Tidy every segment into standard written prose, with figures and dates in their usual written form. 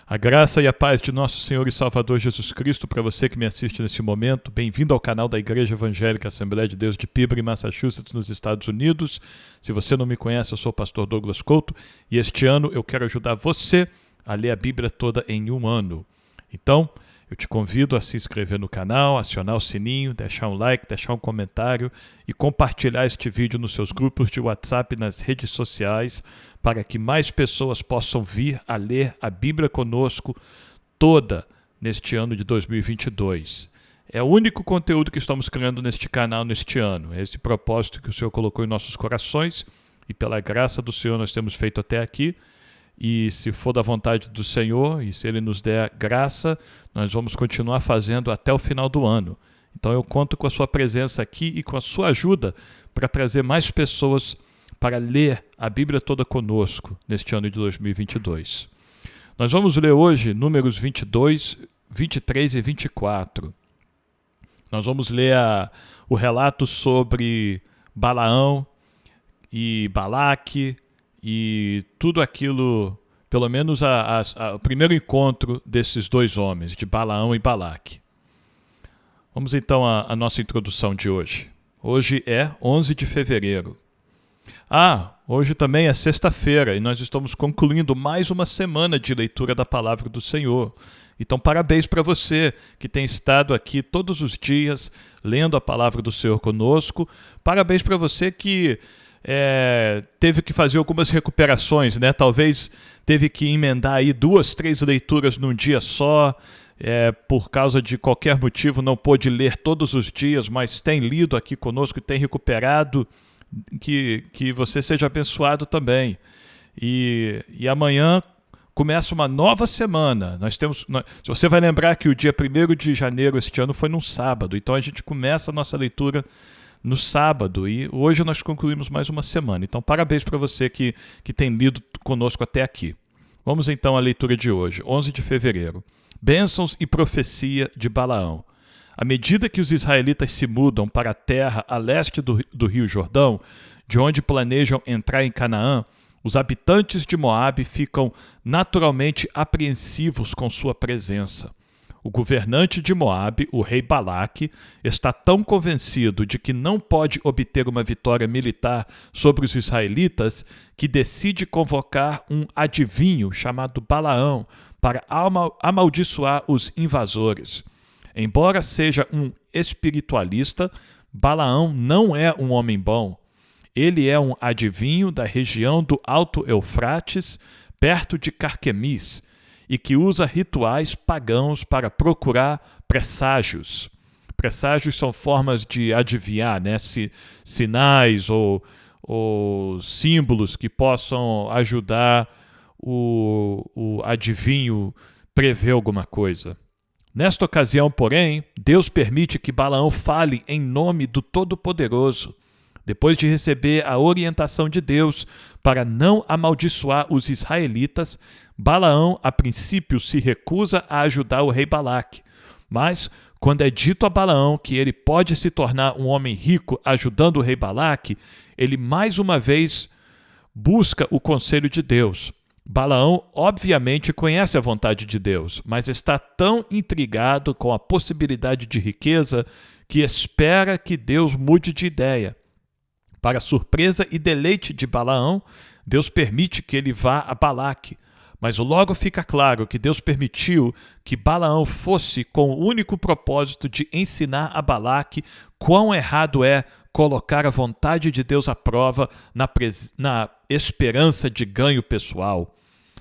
A graça e a paz de nosso Senhor e Salvador Jesus Cristo para você que me assiste nesse momento. Bem-vindo ao canal da Igreja Evangélica Assembleia de Deus de Peabody, Massachusetts, nos Estados Unidos. Se você não me conhece, eu sou o pastor Douglas Couto e este ano eu quero ajudar você a ler a Bíblia toda em um ano. Então, eu te convido a se inscrever no canal, acionar o sininho, deixar um like, deixar um comentário e compartilhar este vídeo nos seus grupos de WhatsApp e nas redes sociais para que mais pessoas possam vir a ler a Bíblia conosco toda neste ano de 2022. É o único conteúdo que estamos criando neste canal neste ano. É esse propósito que o Senhor colocou em nossos corações e pela graça do Senhor nós temos feito até aqui. E se for da vontade do Senhor e se Ele nos der graça, nós vamos continuar fazendo até o final do ano. Então eu conto com a sua presença aqui e com a sua ajuda para trazer mais pessoas para ler a Bíblia toda conosco neste ano de 2022. Nós vamos ler hoje Números 22, 23 e 24. Nós vamos ler o relato sobre Balaão e Balaque, e tudo aquilo, pelo menos o primeiro encontro desses dois homens, de Balaão e Balaque. Vamos então à nossa introdução de hoje. Hoje é 11 de fevereiro. Hoje também é sexta-feira e nós estamos concluindo mais uma semana de leitura da Palavra do Senhor. Então, parabéns para você que tem estado aqui todos os dias lendo a Palavra do Senhor conosco. Parabéns para você que teve que fazer algumas recuperações, né? Talvez teve que emendar aí 2, 3 leituras num dia só, por causa de qualquer motivo não pôde ler todos os dias, mas tem lido aqui conosco e tem recuperado. Que você seja abençoado também. E amanhã começa uma nova semana. Se você vai lembrar que o dia 1º de janeiro este ano foi num sábado, então a gente começa a nossa leitura no sábado, e hoje nós concluímos mais uma semana. Então, parabéns para você que tem lido conosco até aqui. Vamos então à leitura de hoje, 11 de fevereiro. Bênçãos e profecia de Balaão. À medida que os israelitas se mudam para a terra a leste do rio Jordão, de onde planejam entrar em Canaã, os habitantes de Moabe ficam naturalmente apreensivos com sua presença. O governante de Moabe, o rei Balaque, está tão convencido de que não pode obter uma vitória militar sobre os israelitas que decide convocar um adivinho chamado Balaão para amaldiçoar os invasores. Embora seja um espiritualista, Balaão não é um homem bom. Ele é um adivinho da região do Alto Eufrates, perto de Carquemis, e que usa rituais pagãos para procurar presságios. Presságios são formas de adivinhar, né? Sinais ou símbolos que possam ajudar o adivinho prever alguma coisa. Nesta ocasião, porém, Deus permite que Balaão fale em nome do Todo-Poderoso. Depois de receber a orientação de Deus para não amaldiçoar os israelitas, Balaão, a princípio, se recusa a ajudar o rei Balaque. Mas, quando é dito a Balaão que ele pode se tornar um homem rico ajudando o rei Balaque, ele mais uma vez busca o conselho de Deus. Balaão, obviamente, conhece a vontade de Deus, mas está tão intrigado com a possibilidade de riqueza que espera que Deus mude de ideia. Para surpresa e deleite de Balaão, Deus permite que ele vá a Balaque, mas logo fica claro que Deus permitiu que Balaão fosse com o único propósito de ensinar a Balaque quão errado é colocar a vontade de Deus à prova na esperança de ganho pessoal.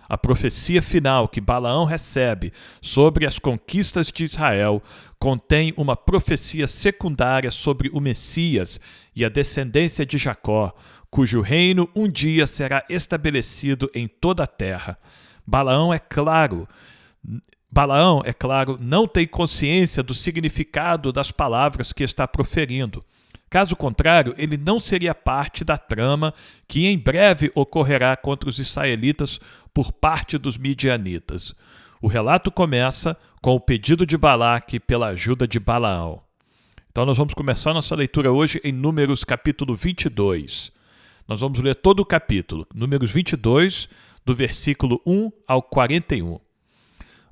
A profecia final que Balaão recebe sobre as conquistas de Israel contém uma profecia secundária sobre o Messias e a descendência de Jacó, cujo reino um dia será estabelecido em toda a terra. Balaão, é claro, não tem consciência do significado das palavras que está proferindo. Caso contrário, ele não seria parte da trama que em breve ocorrerá contra os israelitas por parte dos midianitas. O relato começa com o pedido de Balaque pela ajuda de Balaão. Então nós vamos começar nossa leitura hoje em Números capítulo 22. Nós vamos ler todo o capítulo, Números 22, do versículo 1 ao 41.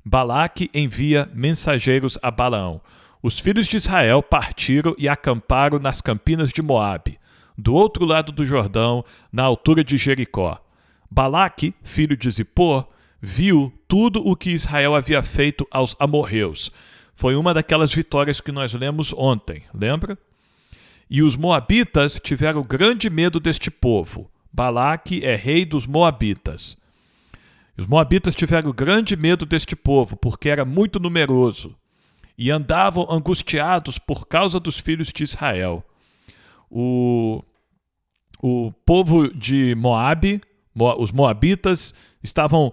Balaque envia mensageiros a Balaão. Os filhos de Israel partiram e acamparam nas campinas de Moabe, do outro lado do Jordão, na altura de Jericó. Balaque, filho de Zippor, viu tudo o que Israel havia feito aos amorreus. Foi uma daquelas vitórias que nós lemos ontem, lembra? E os moabitas tiveram grande medo deste povo. Balaque é rei dos moabitas. Os moabitas tiveram grande medo deste povo, porque era muito numeroso, e andavam angustiados por causa dos filhos de Israel. O povo de Moabe, os moabitas, estavam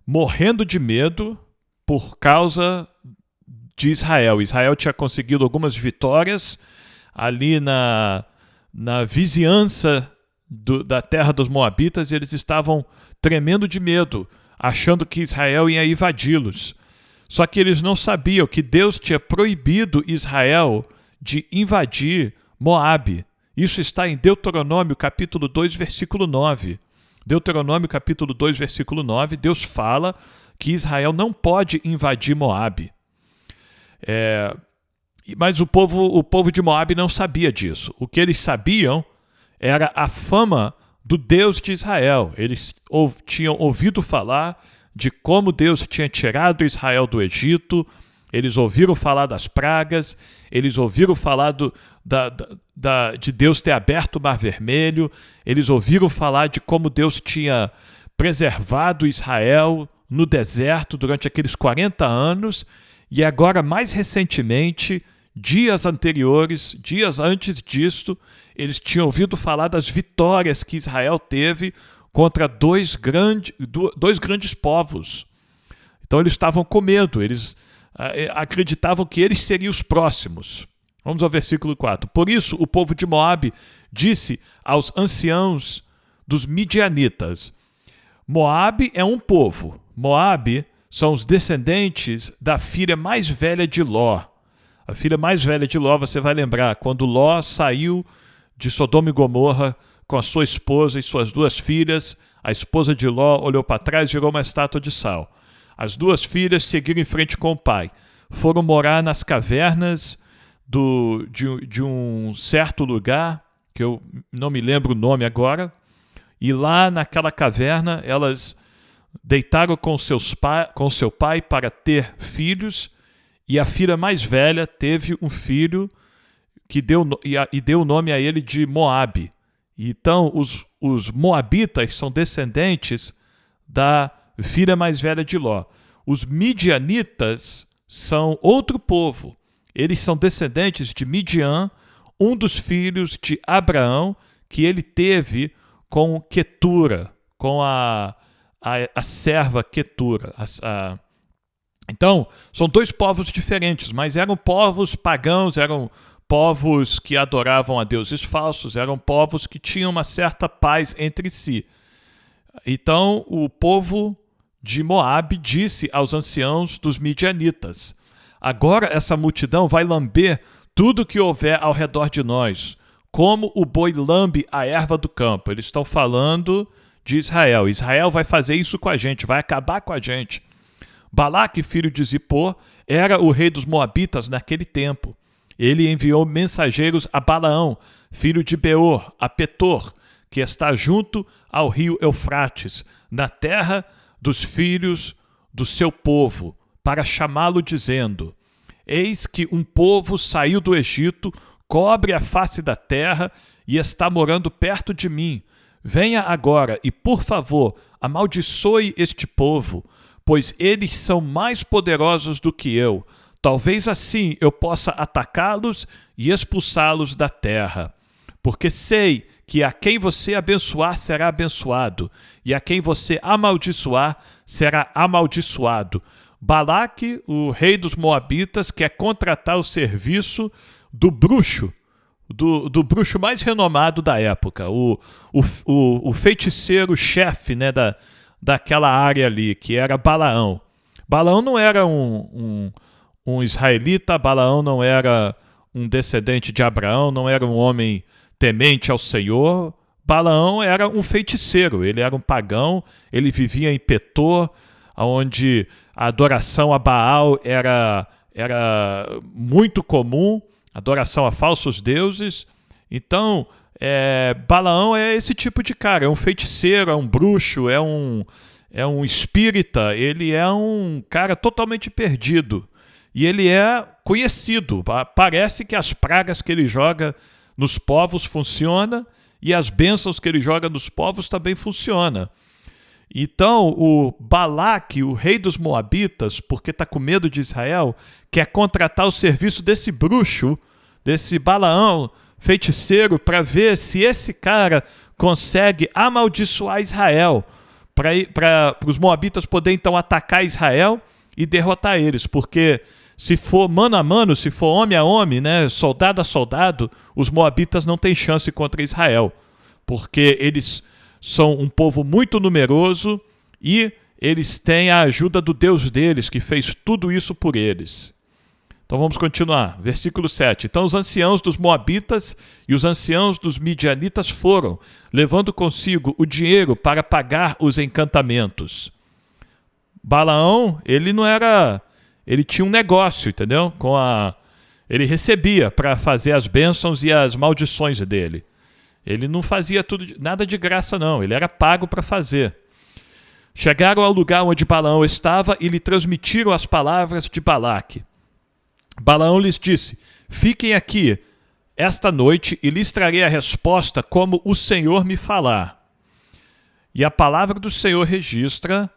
morrendo de medo por causa de Israel. Israel tinha conseguido algumas vitórias ali na vizinhança da terra dos moabitas, e eles estavam tremendo de medo, achando que Israel ia invadi-los. Só que eles não sabiam que Deus tinha proibido Israel de invadir Moabe. Isso está em Deuteronômio capítulo 2, versículo 9. Deuteronômio capítulo 2, versículo 9, Deus fala que Israel não pode invadir Moabe. Mas o povo de Moabe não sabia disso. O que eles sabiam era a fama do Deus de Israel. Eles tinham ouvido falar de como Deus tinha tirado Israel do Egito, eles ouviram falar das pragas, eles ouviram falar de Deus ter aberto o Mar Vermelho, eles ouviram falar de como Deus tinha preservado Israel no deserto durante aqueles 40 anos, e agora, mais recentemente, dias antes disto, eles tinham ouvido falar das vitórias que Israel teve contra dois grandes povos. Então eles estavam com medo, eles acreditavam que eles seriam os próximos. Vamos ao versículo 4. Por isso o povo de Moabe disse aos anciãos dos midianitas: Moabe é um povo. Moabe são os descendentes da filha mais velha de Ló. A filha mais velha de Ló, você vai lembrar, quando Ló saiu de Sodoma e Gomorra com a sua esposa e suas duas filhas, a esposa de Ló olhou para trás e virou uma estátua de sal. As duas filhas seguiram em frente com o pai. Foram morar nas cavernas de um certo lugar, que eu não me lembro o nome agora, e lá naquela caverna elas deitaram com seu pai para ter filhos, e a filha mais velha teve um filho que deu o nome a ele de Moabe. Então, os moabitas são descendentes da filha mais velha de Ló. Os midianitas são outro povo. Eles são descendentes de Midian, um dos filhos de Abraão, que ele teve com Quetura, com a serva Quetura. Então, são dois povos diferentes, mas eram povos pagãos, eram povos que adoravam a deuses falsos, eram povos que tinham uma certa paz entre si. Então, o povo de Moabe disse aos anciãos dos midianitas: agora essa multidão vai lamber tudo que houver ao redor de nós, como o boi lambe a erva do campo. Eles estão falando de Israel. Israel vai fazer isso com a gente, vai acabar com a gente. Balaque, filho de Zippor, era o rei dos moabitas naquele tempo. Ele enviou mensageiros a Balaão, filho de Beor, a Petor, que está junto ao rio Eufrates, na terra dos filhos do seu povo, para chamá-lo, dizendo: eis que um povo saiu do Egito, cobre a face da terra e está morando perto de mim. Venha agora e, por favor, amaldiçoe este povo, pois eles são mais poderosos do que eu. Talvez assim eu possa atacá-los e expulsá-los da terra. Porque sei que a quem você abençoar será abençoado, e a quem você amaldiçoar será amaldiçoado. Balaque, o rei dos moabitas, quer contratar o serviço do bruxo, do bruxo mais renomado da época, o feiticeiro chefe, né, daquela área ali, que era Balaão. Balaão não era um israelita, Balaão não era um descendente de Abraão, não era um homem temente ao Senhor. Balaão era um feiticeiro, ele era um pagão, ele vivia em Petor, onde a adoração a Baal era muito comum, adoração a falsos deuses. Então, Balaão é esse tipo de cara, é um feiticeiro, é um bruxo, é um espírita, ele é um cara totalmente perdido. E ele é conhecido, parece que as pragas que ele joga nos povos funcionam e as bênçãos que ele joga nos povos também funcionam. Então, o Balaque, o rei dos Moabitas, porque está com medo de Israel, quer contratar o serviço desse bruxo, desse Balaão, feiticeiro, para ver se esse cara consegue amaldiçoar Israel, para os Moabitas poderem então atacar Israel e derrotar eles, porque se for mano a mano, se for homem a homem, né, soldado a soldado, os Moabitas não têm chance contra Israel, porque eles são um povo muito numeroso e eles têm a ajuda do Deus deles, que fez tudo isso por eles. Então vamos continuar. Versículo 7. Então os anciãos dos Moabitas e os anciãos dos Midianitas foram, levando consigo o dinheiro para pagar os encantamentos. Balaão, ele não era... Ele tinha um negócio, entendeu? Ele recebia para fazer as bênçãos e as maldições dele. Ele não fazia nada de graça, não. Ele era pago para fazer. Chegaram ao lugar onde Balaão estava e lhe transmitiram as palavras de Balaque. Balaão lhes disse: fiquem aqui esta noite e lhes trarei a resposta como o Senhor me falar. E a palavra do Senhor registra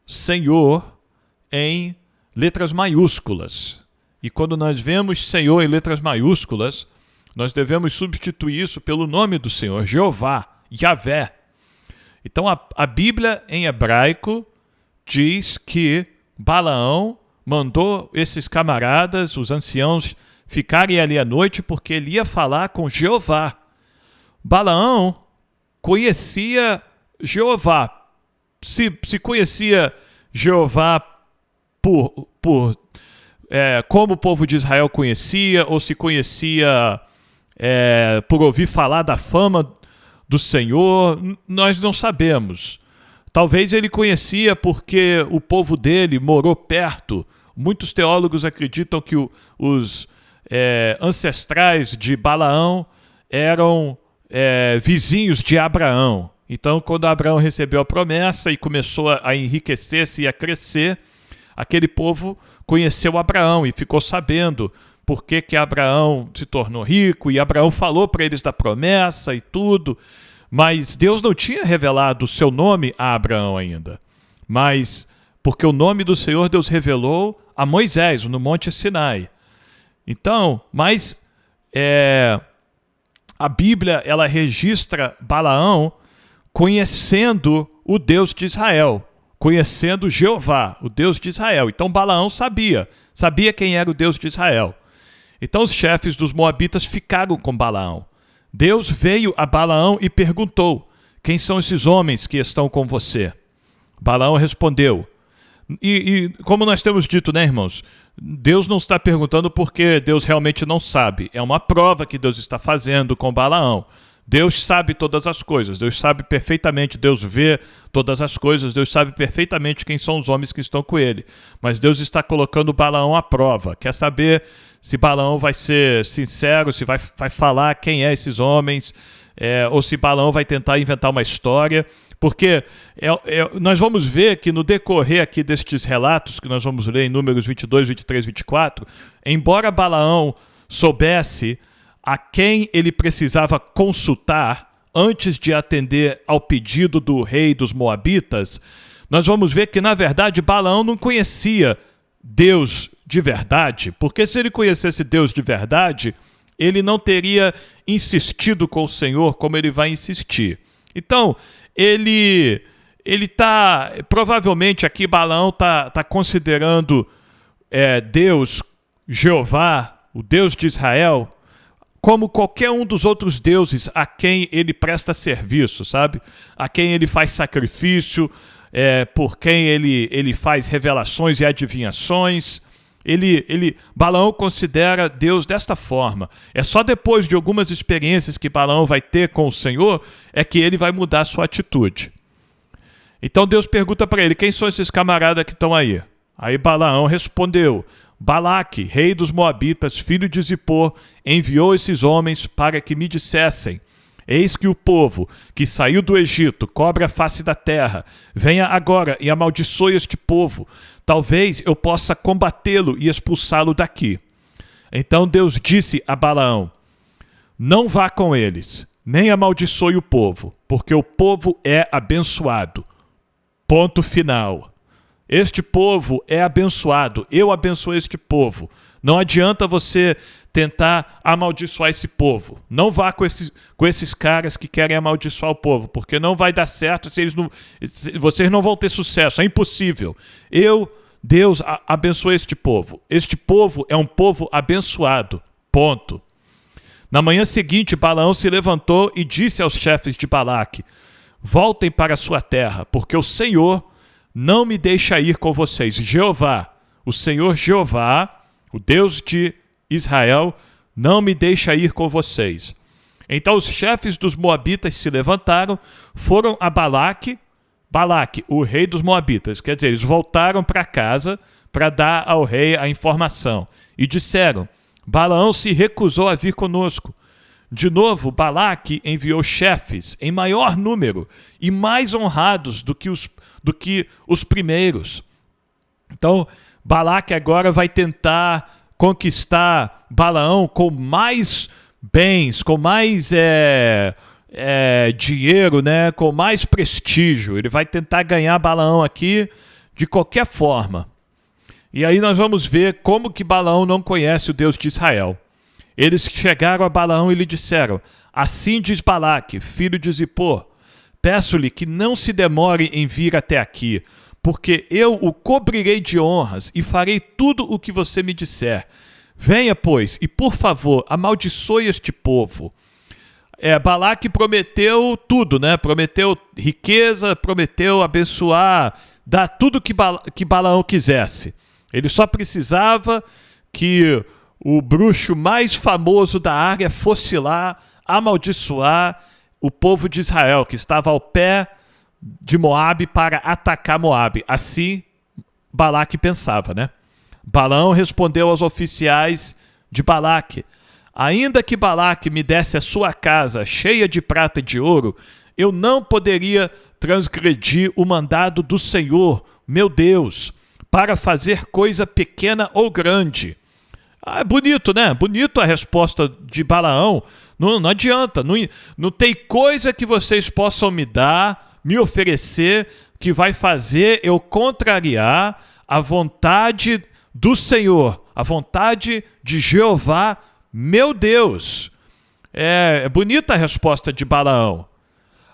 Senhor em letras maiúsculas. E quando nós vemos Senhor em letras maiúsculas, nós devemos substituir isso pelo nome do Senhor, Jeová, Yahvé. Então a Bíblia em hebraico diz que Balaão mandou esses camaradas, os anciãos, ficarem ali à noite porque ele ia falar com Jeová. Balaão conhecia Jeová. Se conhecia Jeová como o povo de Israel conhecia, ou se conhecia por ouvir falar da fama do Senhor, nós não sabemos. Talvez ele conhecia porque o povo dele morou perto. Muitos teólogos acreditam que os ancestrais de Balaão eram vizinhos de Abraão. Então, quando Abraão recebeu a promessa e começou a enriquecer-se e a crescer, aquele povo conheceu Abraão e ficou sabendo por que Abraão se tornou rico, e Abraão falou para eles da promessa e tudo, mas Deus não tinha revelado o seu nome a Abraão ainda. Mas, porque o nome do Senhor Deus revelou a Moisés, no Monte Sinai. Então, mas a Bíblia, ela registra Balaão conhecendo o Deus de Israel, conhecendo Jeová, o Deus de Israel. Então Balaão sabia quem era o Deus de Israel. Então os chefes dos Moabitas ficaram com Balaão. Deus veio a Balaão e perguntou: quem são esses homens que estão com você? Balaão respondeu. E como nós temos dito, né, irmãos? Deus não está perguntando porque Deus realmente não sabe. É uma prova que Deus está fazendo com Balaão. Deus sabe todas as coisas, Deus sabe perfeitamente, Deus vê todas as coisas, Deus sabe perfeitamente quem são os homens que estão com ele. Mas Deus está colocando Balaão à prova. Quer saber se Balaão vai ser sincero, se vai falar quem é esses homens, ou se Balaão vai tentar inventar uma história. Porque nós vamos ver que no decorrer aqui destes relatos, que nós vamos ler em Números 22, 23, 24, embora Balaão soubesse a quem ele precisava consultar antes de atender ao pedido do rei dos Moabitas, nós vamos ver que, na verdade, Balaão não conhecia Deus de verdade, porque se ele conhecesse Deus de verdade, ele não teria insistido com o Senhor como ele vai insistir. Então, provavelmente aqui Balaão está considerando Deus, Jeová, o Deus de Israel, como qualquer um dos outros deuses a quem ele presta serviço, sabe? A quem ele faz sacrifício, por quem ele faz revelações e adivinhações. Balaão considera Deus desta forma. É só depois de algumas experiências que Balaão vai ter com o Senhor é que ele vai mudar sua atitude. Então Deus pergunta para ele, quem são esses camaradas que estão aí? Aí Balaão respondeu, Balaque, rei dos Moabitas, filho de Zippor, enviou esses homens para que me dissessem, eis que o povo que saiu do Egito cobre a face da terra. Venha agora e amaldiçoe este povo. Talvez eu possa combatê-lo e expulsá-lo daqui. Então Deus disse a Balaão, não vá com eles, nem amaldiçoe o povo, porque o povo é abençoado. Ponto final. Este povo é abençoado. Eu abençoei este povo. Não adianta você tentar amaldiçoar esse povo. Não vá com esses caras que querem amaldiçoar o povo, porque não vai dar certo, vocês não vão ter sucesso. É impossível. Deus, abençoe este povo. Este povo é um povo abençoado. Ponto. Na manhã seguinte, Balaão se levantou e disse aos chefes de Balaque, voltem para a sua terra, porque o Senhor não me deixa ir com vocês. Jeová, o Senhor Jeová, o Deus de Israel, não me deixa ir com vocês. Então os chefes dos Moabitas se levantaram, foram a Balaque, o rei dos Moabitas. Quer dizer, eles voltaram para casa para dar ao rei a informação. E disseram, Balaão se recusou a vir conosco. De novo, Balaque enviou chefes em maior número e mais honrados do que os primeiros. Então, Balaque agora vai tentar conquistar Balaão com mais bens, com mais dinheiro, né? Com mais prestígio. Ele vai tentar ganhar Balaão aqui de qualquer forma. E aí nós vamos ver como que Balaão não conhece o Deus de Israel. Eles chegaram a Balaão e lhe disseram, assim diz Balaque, filho de Zippor, peço-lhe que não se demore em vir até aqui, porque eu o cobrirei de honras e farei tudo o que você me disser. Venha, pois, e por favor, amaldiçoe este povo. Balaque prometeu tudo, né? Prometeu riqueza, prometeu abençoar, dar tudo que Balaão quisesse. Ele só precisava que o bruxo mais famoso da área fosse lá amaldiçoar o povo de Israel, que estava ao pé de Moabe para atacar Moabe. Assim, Balaque pensava, né? Balaão respondeu aos oficiais de Balaque, ainda que Balaque me desse a sua casa cheia de prata e de ouro, eu não poderia transgredir o mandado do Senhor, meu Deus, para fazer coisa pequena ou grande. É bonito, né? Bonito a resposta de Balaão. Não adianta. Não tem coisa que vocês possam me dar, me oferecer, que vai fazer eu contrariar a vontade do Senhor, a vontade de Jeová, meu Deus. É bonita a resposta de Balaão.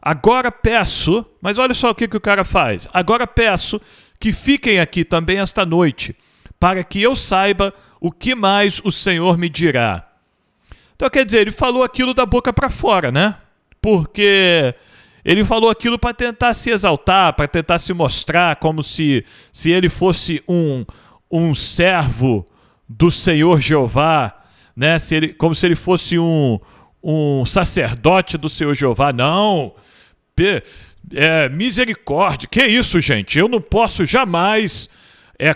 Agora peço, mas olha só o que o cara faz. Agora peço que fiquem aqui também esta noite, para que eu saiba o que mais o Senhor me dirá. Então, quer dizer, ele falou aquilo da boca para fora, né? Porque ele falou aquilo para tentar se exaltar, para tentar se mostrar como se ele fosse um servo do Senhor Jeová, né? Como se ele fosse um sacerdote do Senhor Jeová. Não, misericórdia, que isso, gente? Eu não posso jamais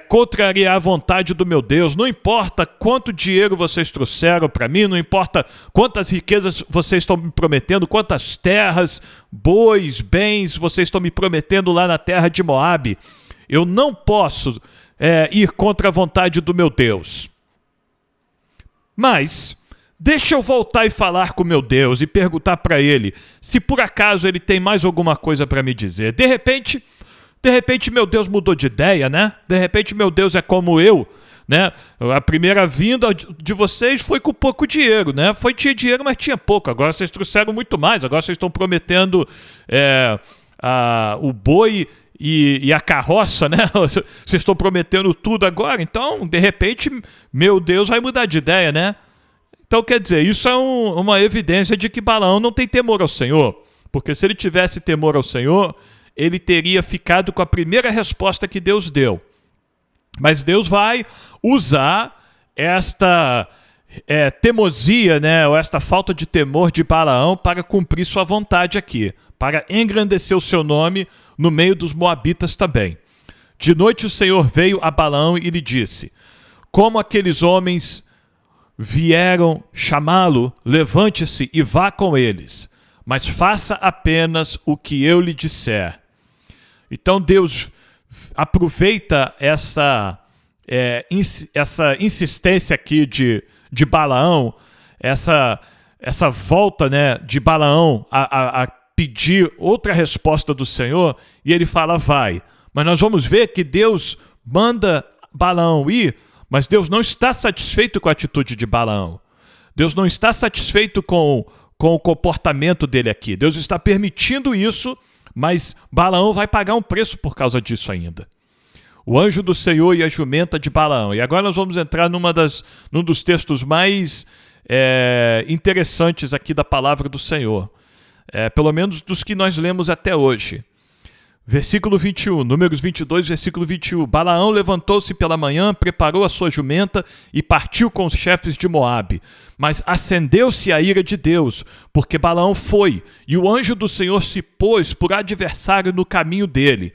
contrariar a vontade do meu Deus. Não importa quanto dinheiro vocês trouxeram para mim, não importa quantas riquezas vocês estão me prometendo, quantas terras, bois, bens vocês estão me prometendo lá na terra de Moabe. Eu não posso ir contra a vontade do meu Deus. Mas deixa eu voltar e falar com o meu Deus e perguntar para ele se por acaso ele tem mais alguma coisa para me dizer. De repente meu Deus mudou de ideia, né? De repente meu Deus é como eu, né? A primeira vinda de vocês foi com pouco dinheiro, né? Tinha dinheiro, mas tinha pouco. Agora vocês trouxeram muito mais. Agora vocês estão prometendo o boi e a carroça, né? Vocês estão prometendo tudo agora. Então, de repente, meu Deus vai mudar de ideia, né? Então, quer dizer, isso é uma evidência de que Balaão não tem temor ao Senhor. Porque se ele tivesse temor ao Senhor, ele teria ficado com a primeira resposta que Deus deu. Mas Deus vai usar esta teimosia, né, ou esta falta de temor de Balaão para cumprir sua vontade aqui, para engrandecer o seu nome no meio dos moabitas também. De noite o Senhor veio a Balaão e lhe disse: como aqueles homens vieram chamá-lo, levante-se e vá com eles, mas faça apenas o que eu lhe disser. Então Deus aproveita essa insistência aqui de Balaão, essa volta, né, de Balaão a pedir outra resposta do Senhor, e ele fala, vai. Mas nós vamos ver que Deus manda Balaão ir, mas Deus não está satisfeito com a atitude de Balaão. Deus não está satisfeito com o comportamento dele aqui. Deus está permitindo isso, mas Balaão vai pagar um preço por causa disso ainda. O anjo do Senhor e a jumenta de Balaão. E agora nós vamos entrar num dos textos mais interessantes aqui da palavra do Senhor. Pelo menos dos que nós lemos até hoje. Versículo 21, Números 22, versículo 21. Balaão levantou-se pela manhã, preparou a sua jumenta e partiu com os chefes de Moabe. Mas acendeu-se a ira de Deus, porque Balaão foi, e o anjo do Senhor se pôs por adversário no caminho dele.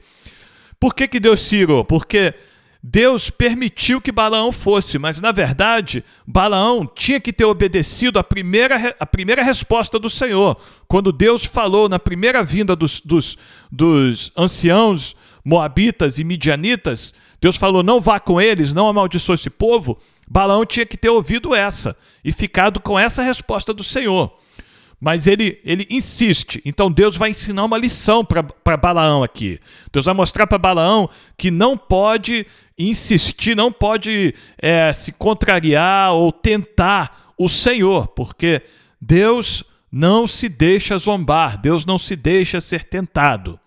Por que Deus se irou? Porque Deus permitiu que Balaão fosse, mas na verdade, Balaão tinha que ter obedecido a primeira resposta do Senhor. Quando Deus falou na primeira vinda dos anciãos moabitas e midianitas, Deus falou, não vá com eles, não amaldiçoe esse povo. Balaão tinha que ter ouvido essa e ficado com essa resposta do Senhor. Mas ele insiste. Então Deus vai ensinar uma lição para Balaão aqui. Deus vai mostrar para Balaão que não pode insistir, não pode se contrariar ou tentar o Senhor, porque Deus não se deixa zombar, Deus não se deixa ser tentado.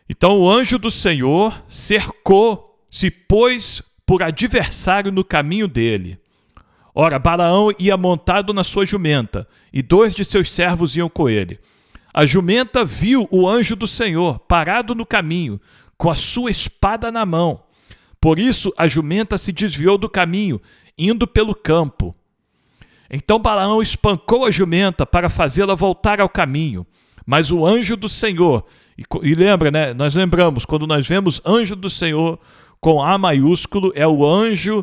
Então o anjo do Senhor cercou, se pôs por adversário no caminho dele. Ora, Balaão ia montado na sua jumenta, e 2 de seus servos iam com ele. A jumenta viu o anjo do Senhor parado no caminho, com a sua espada na mão. Por isso a jumenta se desviou do caminho, indo pelo campo. Então Balaão espancou a jumenta para fazê-la voltar ao caminho. Mas o anjo do Senhor, e lembra, né? Nós lembramos, quando nós vemos anjo do Senhor com A maiúsculo, é o anjo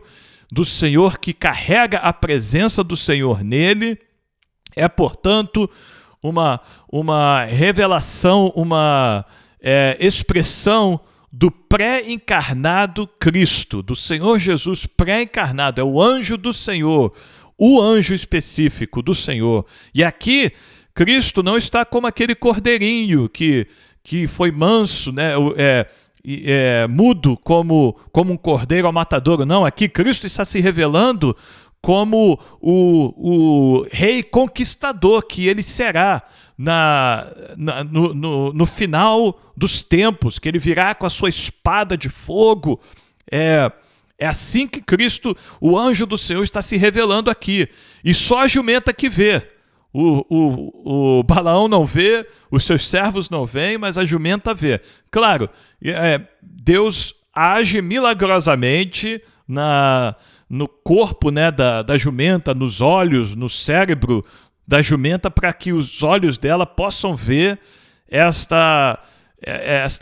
do Senhor que carrega a presença do Senhor nele. É, portanto, uma revelação, uma expressão do pré-encarnado Cristo, do Senhor Jesus pré-encarnado. É o anjo do Senhor, o anjo específico do Senhor. E aqui, Cristo não está como aquele cordeirinho que foi manso, né? Mudo como um cordeiro ao matadouro. Não, aqui Cristo está se revelando como o rei conquistador que ele será no final dos tempos, que ele virá com a sua espada de fogo. É assim que Cristo, o anjo do Senhor, está se revelando aqui. E só a jumenta que vê. O Balaão não vê, os seus servos não veem, mas a jumenta vê. Claro, Deus age milagrosamente no corpo, né, da jumenta, nos olhos, no cérebro da jumenta, para que os olhos dela possam ver esta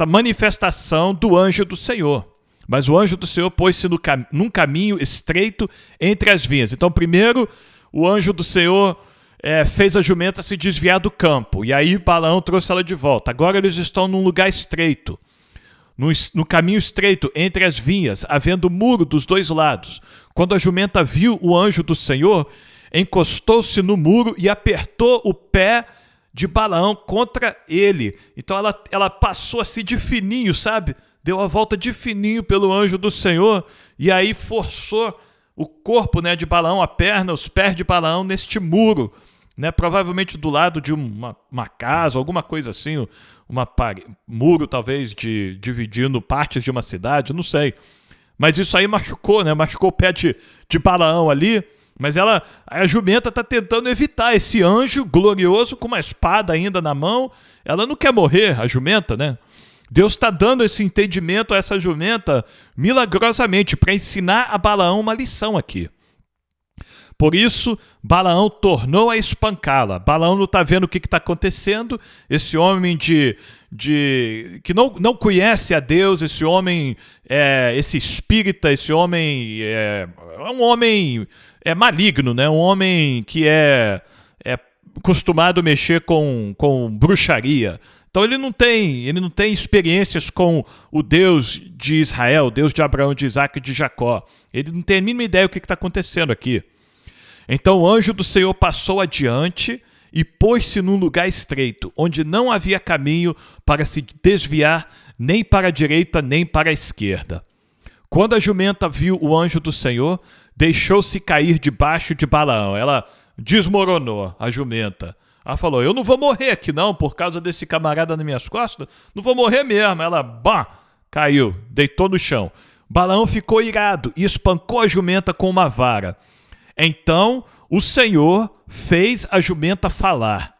manifestação do anjo do Senhor. Mas o anjo do Senhor pôs-se num caminho estreito entre as vinhas. Então, primeiro, o anjo do Senhor fez a jumenta se desviar do campo. E aí Balaão trouxe ela de volta. Agora eles estão num lugar estreito, no caminho estreito entre as vinhas, havendo muro dos dois lados. Quando a jumenta viu o anjo do Senhor, encostou-se no muro e apertou o pé de Balaão contra ele. Então ela passou assim de fininho, sabe? Deu a volta de fininho pelo anjo do Senhor e aí forçou o corpo, né, de Balaão, a perna, os pés de Balaão neste muro, né, provavelmente do lado de uma casa, alguma coisa assim, muro talvez dividindo partes de uma cidade, não sei. Mas isso aí machucou, né? Machucou o pé de Balaão ali, mas a jumenta está tentando evitar esse anjo glorioso com uma espada ainda na mão. Ela não quer morrer, a jumenta, né? Deus está dando esse entendimento a essa jumenta milagrosamente para ensinar a Balaão uma lição aqui. Por isso, Balaão tornou a espancá-la. Balaão não está vendo o que está acontecendo. Esse homem que não conhece a Deus, esse homem, esse espírita, esse homem é um homem maligno, né? Um homem que é acostumado a mexer com bruxaria. Então ele não tem experiências com o Deus de Israel, o Deus de Abraão, de Isaac e de Jacó. Ele não tem a mínima ideia do que está acontecendo aqui. Então o anjo do Senhor passou adiante e pôs-se num lugar estreito, onde não havia caminho para se desviar nem para a direita nem para a esquerda. Quando a jumenta viu o anjo do Senhor, deixou-se cair debaixo de Balaão. Ela desmoronou, a jumenta. Ela falou, eu não vou morrer aqui não, por causa desse camarada nas minhas costas, não vou morrer mesmo. Ela, caiu, deitou no chão. Balaão ficou irado e espancou a jumenta com uma vara. Então o Senhor fez a jumenta falar.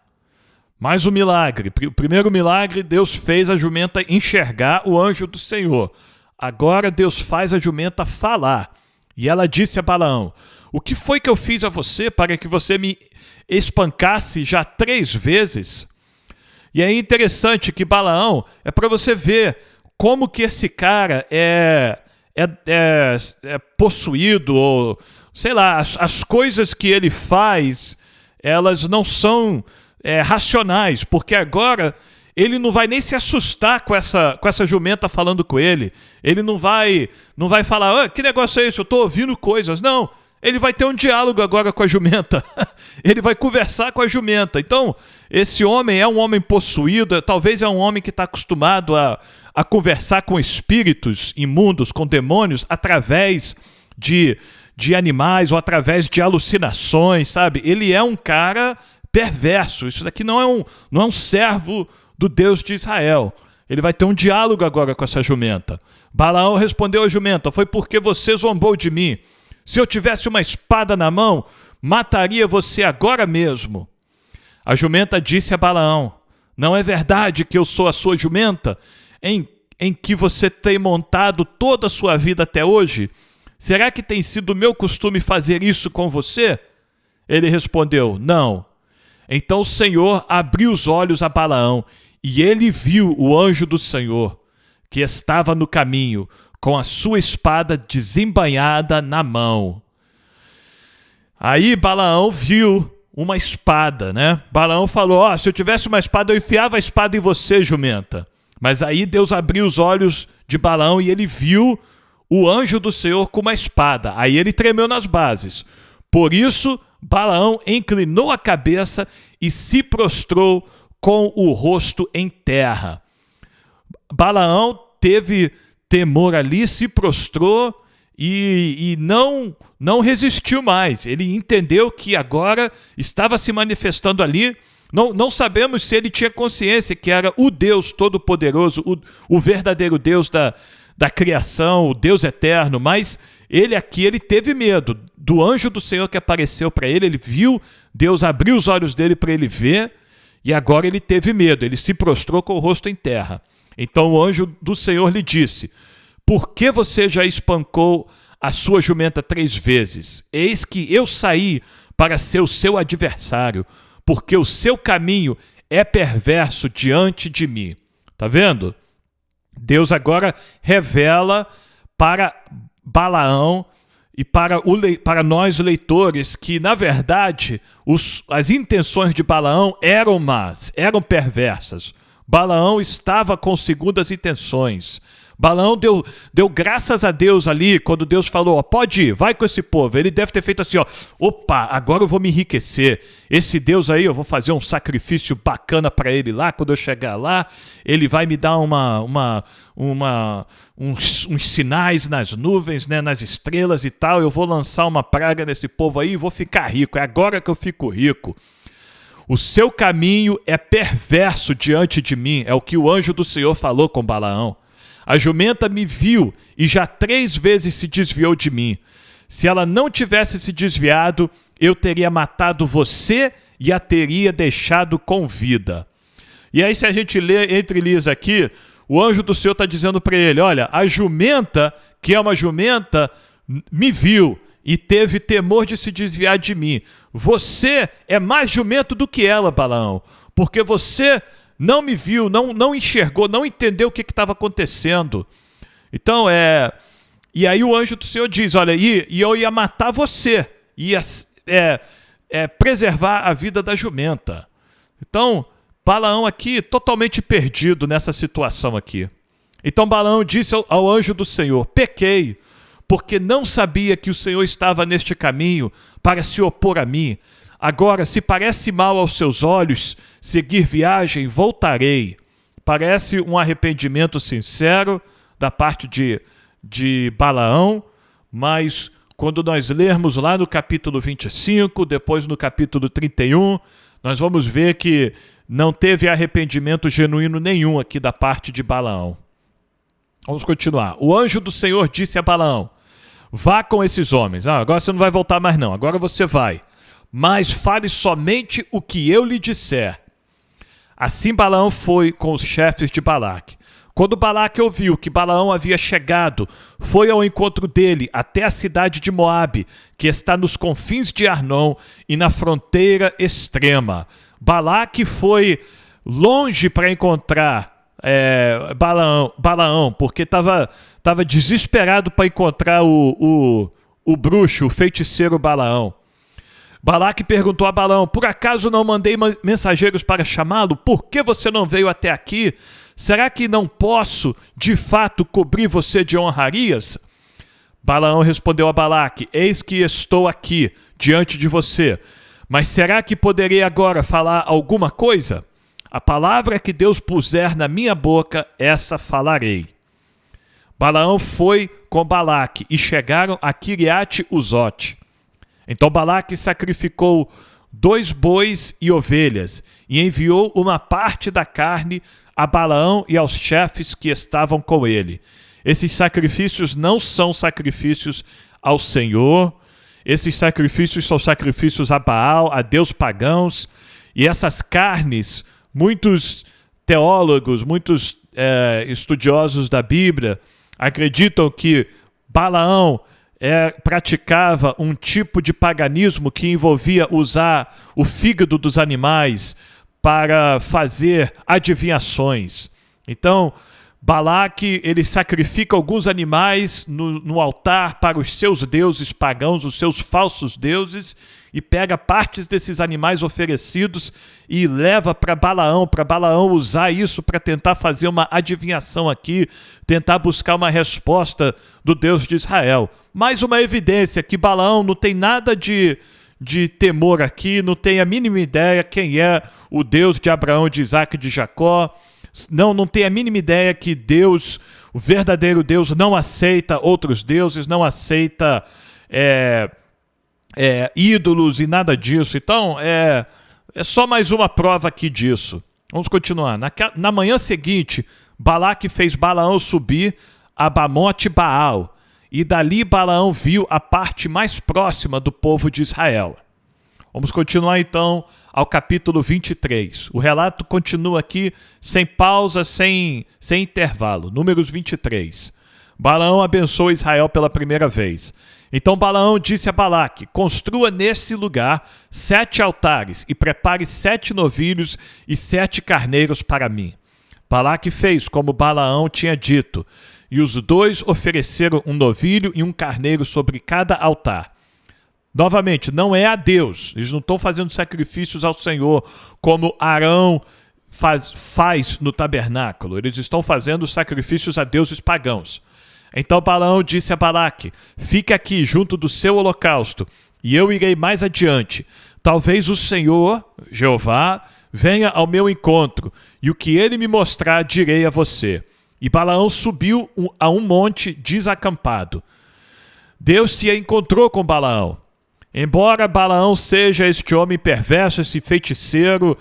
Mais um milagre. O primeiro milagre, Deus fez a jumenta enxergar o anjo do Senhor. Agora Deus faz a jumenta falar. E ela disse a Balaão, o que foi que eu fiz a você para que você me espancasse já 3 vezes? E é interessante que Balaão, é para você ver como que esse cara é possuído, ou sei lá, as coisas que ele faz, elas não são racionais, porque agora ele não vai nem se assustar com essa jumenta falando com ele. Ele não vai falar, que negócio é esse? Eu estou ouvindo coisas. Não, ele vai ter um diálogo agora com a jumenta. Ele vai conversar com a jumenta. Então, esse homem é um homem possuído, talvez é um homem que está acostumado a conversar com espíritos imundos, com demônios, através de animais ou através de alucinações, sabe? Ele é um cara perverso. Isso daqui não é um servo do Deus de Israel. Ele vai ter um diálogo agora com essa jumenta. Balaão respondeu à jumenta, foi porque você zombou de mim. Se eu tivesse uma espada na mão, mataria você agora mesmo. A jumenta disse a Balaão, não é verdade que eu sou a sua jumenta, em que você tem montado toda a sua vida até hoje? Será que tem sido meu costume fazer isso com você? Ele respondeu, não. Então o Senhor abriu os olhos a Balaão, e ele viu o anjo do Senhor, que estava no caminho, com a sua espada desembainhada na mão. Aí Balaão viu uma espada, né? Balaão falou, se eu tivesse uma espada, eu enfiava a espada em você, jumenta. Mas aí Deus abriu os olhos de Balaão e ele viu o anjo do Senhor com uma espada. Aí ele tremeu nas bases. Por isso, Balaão inclinou a cabeça e se prostrou com o rosto em terra. Balaão teve temor ali, se prostrou e não resistiu mais. Ele entendeu que agora estava se manifestando ali. Não sabemos se ele tinha consciência que era o Deus Todo-Poderoso, o verdadeiro Deus da criação, o Deus eterno, mas ele teve medo do anjo do Senhor que apareceu para ele. Ele viu, Deus abriu os olhos dele para ele ver, e agora ele teve medo, ele se prostrou com o rosto em terra. Então o anjo do Senhor lhe disse, por que você já espancou a sua jumenta 3 vezes? Eis que eu saí para ser o seu adversário, porque o seu caminho é perverso diante de mim. Tá vendo? Deus agora revela para Balaão e para nós leitores que, na verdade, as intenções de Balaão eram más, eram perversas. Balaão estava com segundas intenções. Balaão deu graças a Deus ali, quando Deus falou, pode ir, vai com esse povo. Ele deve ter feito assim, opa, agora eu vou me enriquecer. Esse Deus aí, eu vou fazer um sacrifício bacana para ele lá, quando eu chegar lá, ele vai me dar uns sinais nas nuvens, né, nas estrelas e tal, eu vou lançar uma praga nesse povo aí e vou ficar rico, é agora que eu fico rico. O seu caminho é perverso diante de mim, é o que o anjo do Senhor falou com Balaão. A jumenta me viu e já 3 vezes se desviou de mim. Se ela não tivesse se desviado, eu teria matado você e a teria deixado com vida. E aí, se a gente lê entre linhas aqui, o anjo do Senhor está dizendo para ele, olha, a jumenta, que é uma jumenta, me viu e teve temor de se desviar de mim. Você é mais jumento do que ela, Balaão, porque você não me viu, não enxergou, não entendeu o que estava acontecendo. Então, e aí o anjo do Senhor diz, olha, e eu ia matar você, ia preservar a vida da jumenta. Então, Balaão aqui totalmente perdido nessa situação aqui. Então Balaão disse ao anjo do Senhor, pequei, porque não sabia que o Senhor estava neste caminho para se opor a mim. Agora, se parece mal aos seus olhos seguir viagem, voltarei. Parece um arrependimento sincero da parte de Balaão, mas quando nós lermos lá no capítulo 25, depois no capítulo 31, nós vamos ver que não teve arrependimento genuíno nenhum aqui da parte de Balaão. Vamos continuar. O anjo do Senhor disse a Balaão, vá com esses homens. Agora você não vai voltar mais não, agora você vai. Mas fale somente o que eu lhe disser. Assim Balaão foi com os chefes de Balaque. Quando Balaque ouviu que Balaão havia chegado, foi ao encontro dele até a cidade de Moabe, que está nos confins de Arnon e na fronteira extrema. Balaque foi longe para encontrar Balaão, porque estava desesperado para encontrar o bruxo, o feiticeiro Balaão. Balaque perguntou a Balaão, por acaso não mandei mensageiros para chamá-lo? Por que você não veio até aqui? Será que não posso, de fato, cobrir você de honrarias? Balaão respondeu a Balaque, eis que estou aqui, diante de você. Mas será que poderei agora falar alguma coisa? A palavra que Deus puser na minha boca, essa falarei. Balaão foi com Balaque e chegaram a Quiriate-Uzote. Então Balaque sacrificou 2 bois e ovelhas e enviou uma parte da carne a Balaão e aos chefes que estavam com ele. Esses sacrifícios não são sacrifícios ao Senhor, esses sacrifícios são sacrifícios a Baal, a deus pagãos, e essas carnes, muitos teólogos, muitos estudiosos da Bíblia acreditam que Balaão praticava um tipo de paganismo que envolvia usar o fígado dos animais para fazer adivinhações. Então, Balaque, ele sacrifica alguns animais no altar para os seus deuses pagãos, os seus falsos deuses, e pega partes desses animais oferecidos e leva para Balaão usar isso para tentar fazer uma adivinhação aqui, tentar buscar uma resposta do Deus de Israel. Mais uma evidência que Balaão não tem nada de temor aqui, não tem a mínima ideia quem é o Deus de Abraão, de Isaac e de Jacó. Não tem a mínima ideia que Deus, o verdadeiro Deus, não aceita outros deuses, não aceita ídolos e nada disso. Então, é só mais uma prova aqui disso. Vamos continuar. Na manhã seguinte, Balaque fez Balaão subir a Bamote Baal, e dali Balaão viu a parte mais próxima do povo de Israel. Vamos continuar então ao capítulo 23. O relato continua aqui sem pausa, sem intervalo. Números 23. Balaão abençoa Israel pela primeira vez. Então Balaão disse a Balaque, construa nesse lugar 7 altares e prepare 7 novilhos e 7 carneiros para mim. Balaque fez como Balaão tinha dito, e os 2 ofereceram um novilho e um carneiro sobre cada altar. Novamente, não é a Deus, eles não estão fazendo sacrifícios ao Senhor como Arão faz no tabernáculo, eles estão fazendo sacrifícios a deuses pagãos. Então Balaão disse a Balaque, fique aqui junto do seu holocausto, e eu irei mais adiante. Talvez o Senhor, Jeová, venha ao meu encontro, e o que ele me mostrar direi a você. E Balaão subiu a um monte desacampado. Deus se encontrou com Balaão. Embora Balaão seja este homem perverso, esse feiticeiro,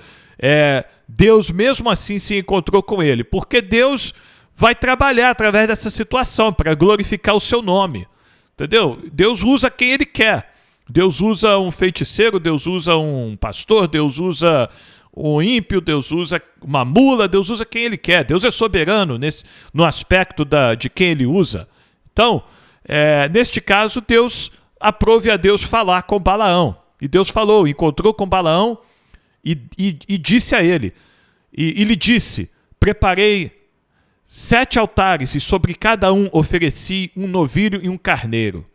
Deus mesmo assim se encontrou com ele, porque Deus vai trabalhar através dessa situação para glorificar o seu nome, entendeu? Deus usa quem ele quer. Deus usa um feiticeiro, Deus usa um pastor, Deus usa um ímpio, Deus usa uma mula, Deus usa quem ele quer. Deus é soberano no aspecto de quem ele usa. Então, neste caso, Deus aprove a Deus falar com Balaão. E Deus falou, encontrou com Balaão e disse a ele, e lhe disse, preparei 7 altares e sobre cada um ofereci um novilho e um carneiro.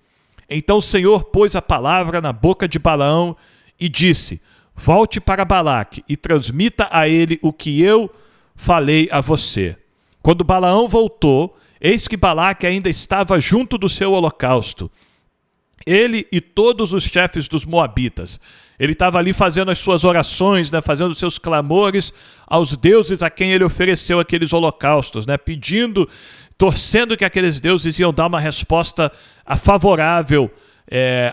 Então o Senhor pôs a palavra na boca de Balaão e disse, volte para Balaque e transmita a ele o que eu falei a você. Quando Balaão voltou, eis que Balaque ainda estava junto do seu holocausto, ele e todos os chefes dos moabitas. Ele estava ali fazendo as suas orações, né, fazendo os seus clamores aos deuses a quem ele ofereceu aqueles holocaustos, né, pedindo, torcendo que aqueles deuses iam dar uma resposta favorável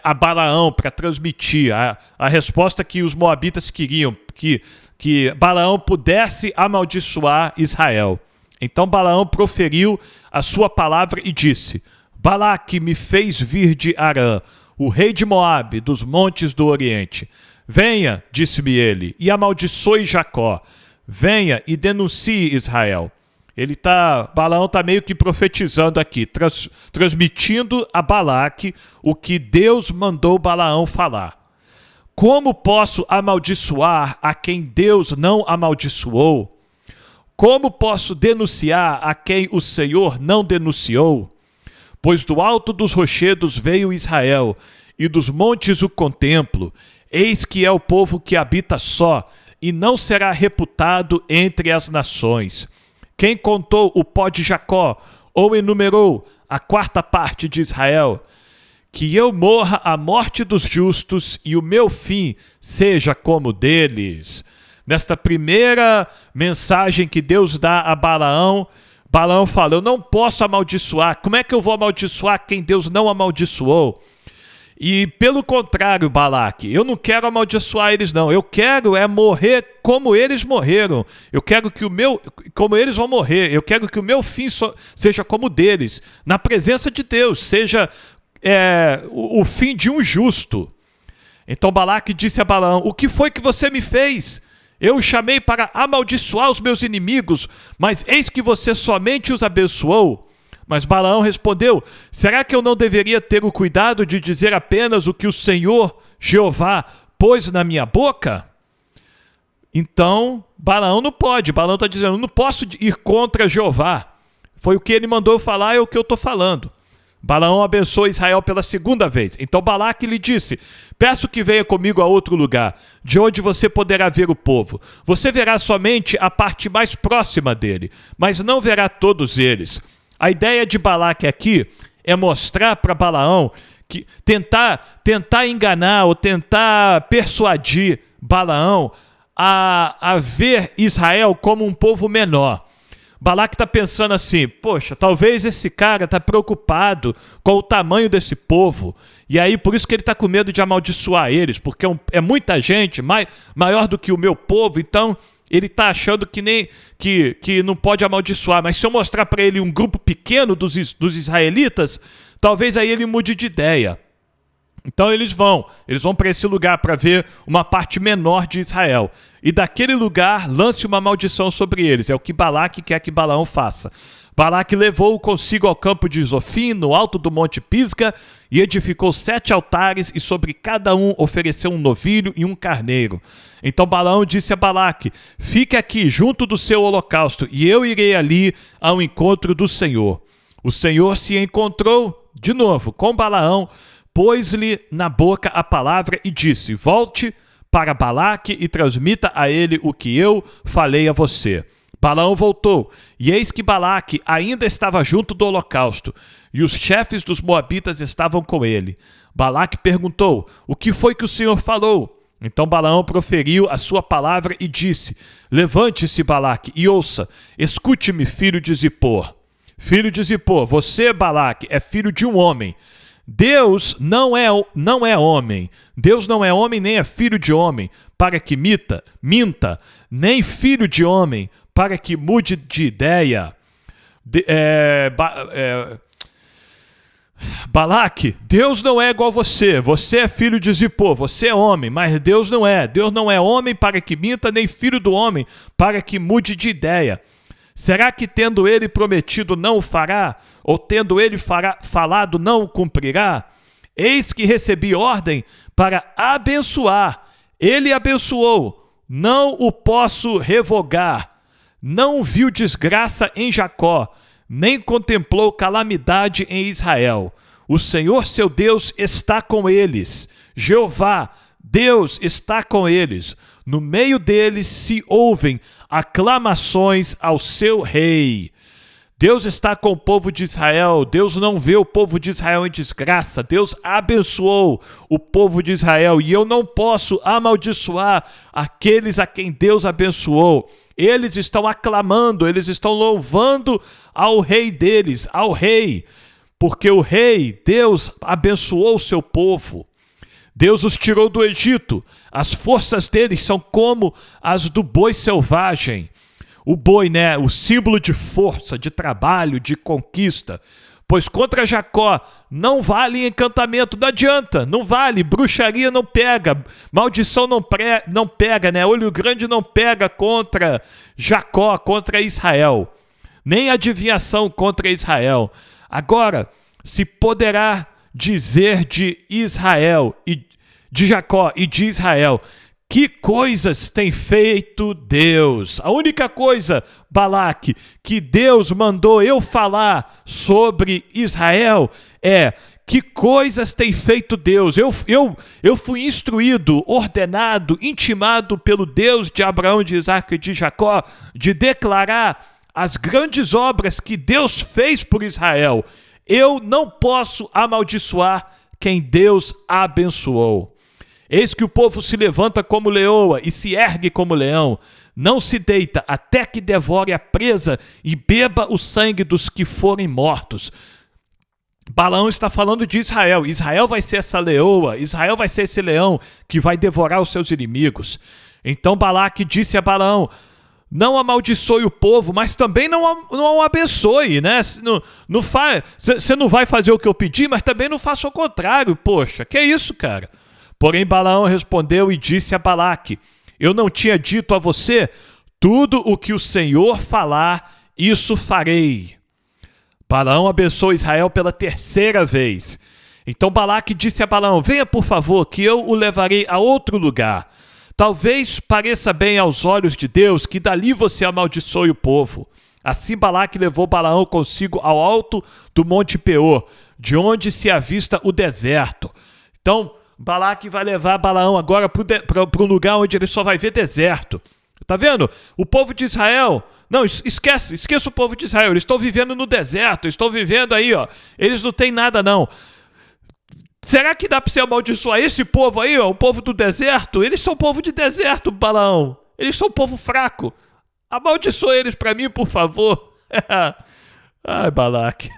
a Balaão para transmitir a resposta que os moabitas queriam, que Balaão pudesse amaldiçoar Israel. Então Balaão proferiu a sua palavra e disse, Balaque me fez vir de Arã, o rei de Moabe, dos montes do Oriente. Venha, disse-me ele, e amaldiçoe Jacó. Venha e denuncie Israel. Balaão está meio que profetizando aqui, transmitindo a Balaque o que Deus mandou Balaão falar. Como posso amaldiçoar a quem Deus não amaldiçoou? Como posso denunciar a quem o Senhor não denunciou? Pois do alto dos rochedos veio Israel, e dos montes o contemplo. Eis que é o povo que habita só, e não será reputado entre as nações. Quem contou o pó de Jacó, ou enumerou a 4ª parte de Israel? Que eu morra a morte dos justos, e o meu fim seja como o deles. Nesta primeira mensagem que Deus dá a Balaão, Balaão fala, eu não posso amaldiçoar. Como é que eu vou amaldiçoar quem Deus não amaldiçoou? E pelo contrário, Balaque, eu não quero amaldiçoar eles não. Eu quero morrer como eles morreram. Eu quero que como eles vão morrer. Eu quero que o meu fim seja como o deles. Na presença de Deus, seja o fim de um justo. Então Balaque disse a Balaão, o que foi que você me fez? Eu o chamei para amaldiçoar os meus inimigos, mas eis que você somente os abençoou. Mas Balaão respondeu, será que eu não deveria ter o cuidado de dizer apenas o que o Senhor, Jeová, pôs na minha boca? Então, Balaão não pode. Balaão está dizendo, não posso ir contra Jeová. Foi o que ele mandou falar, é o que eu estou falando. Balaão abençoou Israel pela 2ª vez. Então Balaque lhe disse, peço que venha comigo a outro lugar, de onde você poderá ver o povo. Você verá somente a parte mais próxima dele, mas não verá todos eles. A ideia de Balaque aqui é mostrar para Balaão, que tentar enganar ou tentar persuadir Balaão a ver Israel como um povo menor. Balaque está pensando assim, poxa, talvez esse cara está preocupado com o tamanho desse povo, e aí por isso que ele está com medo de amaldiçoar eles, porque é muita gente, maior do que o meu povo, então ele está achando que não pode amaldiçoar, mas se eu mostrar para ele um grupo pequeno dos israelitas, talvez aí ele mude de ideia. Então eles vão para esse lugar para ver uma parte menor de Israel. E daquele lugar lance uma maldição sobre eles. É o que Balaque quer que Balaão faça. Balaque levou-o consigo ao campo de Zofim, no alto do monte Pisga, e edificou 7 altares, e sobre cada um ofereceu um novilho e um carneiro. Então Balaão disse a Balaque, fique aqui junto do seu holocausto, e eu irei ali ao encontro do Senhor. O Senhor se encontrou de novo com Balaão, pôs-lhe na boca a palavra e disse, volte para Balaque e transmita a ele o que eu falei a você. Balaão voltou, e eis que Balaque ainda estava junto do holocausto, e os chefes dos moabitas estavam com ele. Balaque perguntou, o que foi que o Senhor falou? Então Balaão proferiu a sua palavra e disse, levante-se, Balaque, e ouça, escute-me, filho de Zippor. Filho de Zippor, você, Balaque, é filho de um homem. Deus não é homem. Deus não é homem, nem é filho de homem, para que minta, nem filho de homem, para que mude de ideia. Balaque, Deus não é igual a você. Você é filho de Zippor, você é homem, mas Deus não é. Deus não é homem para que minta, nem filho do homem, para que mude de ideia. Será que tendo ele prometido não o fará? Ou tendo ele falado não o cumprirá? Eis que recebi ordem para abençoar. Ele abençoou, não o posso revogar. Não viu desgraça em Jacó, nem contemplou calamidade em Israel. O Senhor seu Deus está com eles. Jeová, Deus está com eles. No meio deles se ouvem aclamações ao seu rei. Deus está com o povo de Israel. Deus não vê o povo de Israel em desgraça. Deus abençoou o povo de Israel. E eu não posso amaldiçoar aqueles a quem Deus abençoou. Eles estão aclamando, eles estão louvando ao rei deles, ao rei. Porque o rei, Deus, abençoou o seu povo. Deus os tirou do Egito. As forças deles são como as do boi selvagem. O boi, né? O símbolo de força, de trabalho, de conquista. Pois contra Jacó não vale encantamento, não adianta, não vale, bruxaria não pega, maldição não pega, né? Olho grande não pega contra Jacó, contra Israel. Nem adivinhação contra Israel. Agora, se poderá dizer de Israel, e de Jacó e de Israel: que coisas tem feito Deus? A única coisa, Balaque, que Deus mandou eu falar sobre Israel é: que coisas tem feito Deus? Eu fui instruído, ordenado, intimado pelo Deus de Abraão, de Isaac e de Jacó, de declarar as grandes obras que Deus fez por Israel. Eu não posso amaldiçoar quem Deus abençoou. Eis que o povo se levanta como leoa e se ergue como leão. Não se deita até que devore a presa e beba o sangue dos que forem mortos. Balaão está falando de Israel. Israel vai ser essa leoa, Israel vai ser esse leão que vai devorar os seus inimigos. Então Balaque disse a Balaão: não amaldiçoe o povo, mas também não o abençoe, né? Você não vai fazer o que eu pedi, mas também não faça o contrário. Poxa, que isso, cara? Porém Balaão respondeu e disse a Balaque: eu não tinha dito a você, tudo o que o Senhor falar, isso farei. Balaão abençoou Israel pela terceira vez. Então Balaque disse a Balaão: venha por favor, que eu o levarei a outro lugar. Talvez pareça bem aos olhos de Deus que dali você amaldiçoe o povo. Assim Balaque levou Balaão consigo ao alto do Monte Peor, de onde se avista o deserto. Então Balaque vai levar Balaão agora para um lugar onde ele só vai ver deserto. Tá vendo? O povo de Israel... Não, esqueça o povo de Israel. Eles estão vivendo no deserto, estão vivendo aí, ó. Eles não têm nada, não. Será que dá para você amaldiçoar esse povo aí, ó, o povo do deserto? Eles são povo de deserto, Balaão. Eles são povo fraco. Amaldiçoa eles para mim, por favor. Ai, Balaque.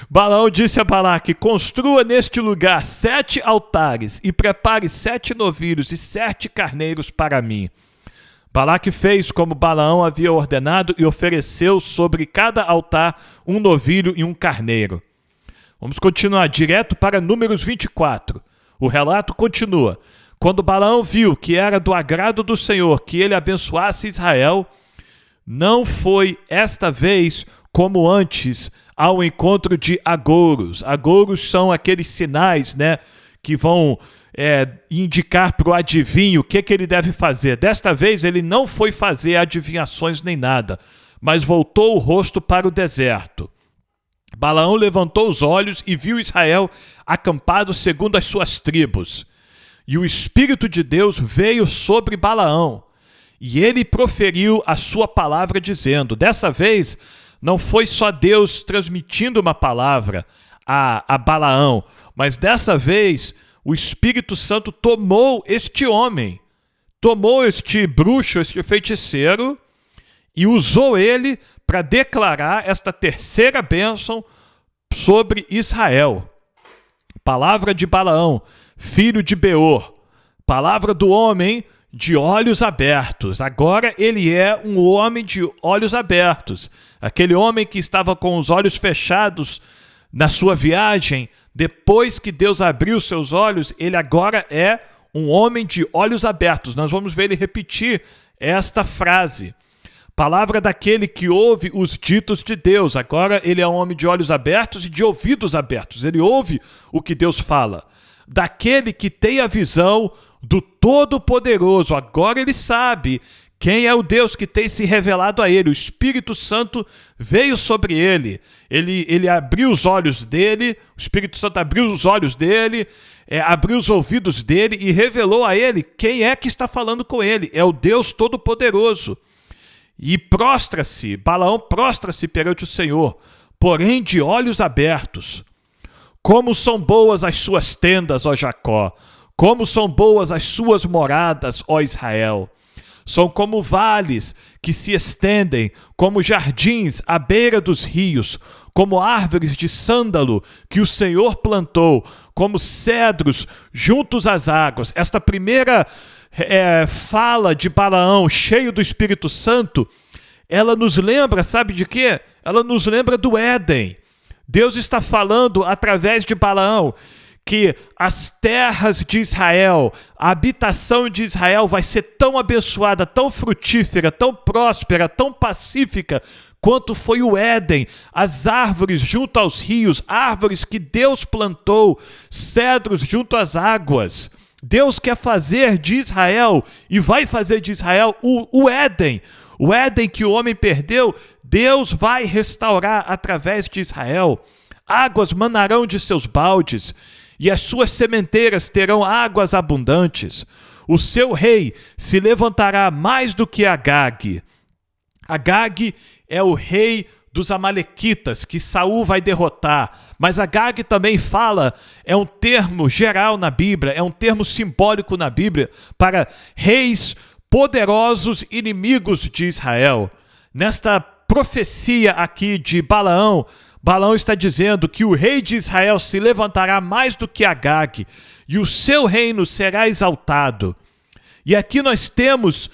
Balaão disse a Balaque: construa neste lugar 7 altares e prepare 7 novilhos e 7 carneiros para mim. Balaque fez como Balaão havia ordenado e ofereceu sobre cada altar um novilho e um carneiro. Vamos continuar direto para Números 24. O relato continua. Quando Balaão viu que era do agrado do Senhor que ele abençoasse Israel, não foi esta vez como antes ao encontro de agouros. Agouros são aqueles sinais, né, que vão indicar para o adivinho o que ele deve fazer. Desta vez ele não foi fazer adivinhações nem nada, mas voltou o rosto para o deserto. Balaão levantou os olhos e viu Israel acampado segundo as suas tribos. E o Espírito de Deus veio sobre Balaão, e ele proferiu a sua palavra dizendo... Dessa vez não foi só Deus transmitindo uma palavra a Balaão, mas dessa vez o Espírito Santo tomou este homem, tomou este bruxo, este feiticeiro, e usou ele para declarar esta terceira bênção sobre Israel. Palavra de Balaão, filho de Beor, palavra do homem de olhos abertos. Agora ele é um homem de olhos abertos. Aquele homem que estava com os olhos fechados na sua viagem, depois que Deus abriu seus olhos, ele agora é um homem de olhos abertos. Nós vamos ver ele repetir esta frase. palavra daquele que ouve os ditos de Deus. Agora ele é um homem de olhos abertos e de ouvidos abertos. Ele ouve o que Deus fala. Daquele que tem a visão do Todo-Poderoso. Agora ele sabe quem é o Deus que tem se revelado a ele. O Espírito Santo veio sobre ele. Ele abriu os olhos dele, o Espírito Santo abriu os olhos dele, abriu os ouvidos dele e revelou a ele quem é que está falando com ele. É o Deus Todo-Poderoso. E prostra-se, Balaão prostra-se perante o Senhor, porém de olhos abertos. Como são boas as suas tendas, ó Jacó, como são boas as suas moradas, ó Israel. São como vales que se estendem, como jardins à beira dos rios, como árvores de sândalo que o Senhor plantou, como cedros juntos às águas. Esta primeira fala de Balaão, cheio do Espírito Santo, ela nos lembra, sabe de quê? Ela nos lembra do Éden. Deus está falando através de Balaão que as terras de Israel, a habitação de Israel vai ser tão abençoada, tão frutífera, tão próspera, tão pacífica, quanto foi o Éden, as árvores junto aos rios, árvores que Deus plantou, cedros junto às águas. Deus quer fazer de Israel, e vai fazer de Israel, o Éden. O Éden que o homem perdeu, Deus vai restaurar através de Israel. Águas manarão de seus baldes, e as suas sementeiras terão águas abundantes. O seu rei se levantará mais do que Agag. Agag é o rei dos amalequitas, que Saul vai derrotar. Mas Agag também fala, é um termo geral na Bíblia, é um termo simbólico na Bíblia, para reis poderosos inimigos de Israel. Nesta profecia aqui de Balaão, Balaão está dizendo que o rei de Israel se levantará mais do que Agag, e o seu reino será exaltado. E aqui nós temos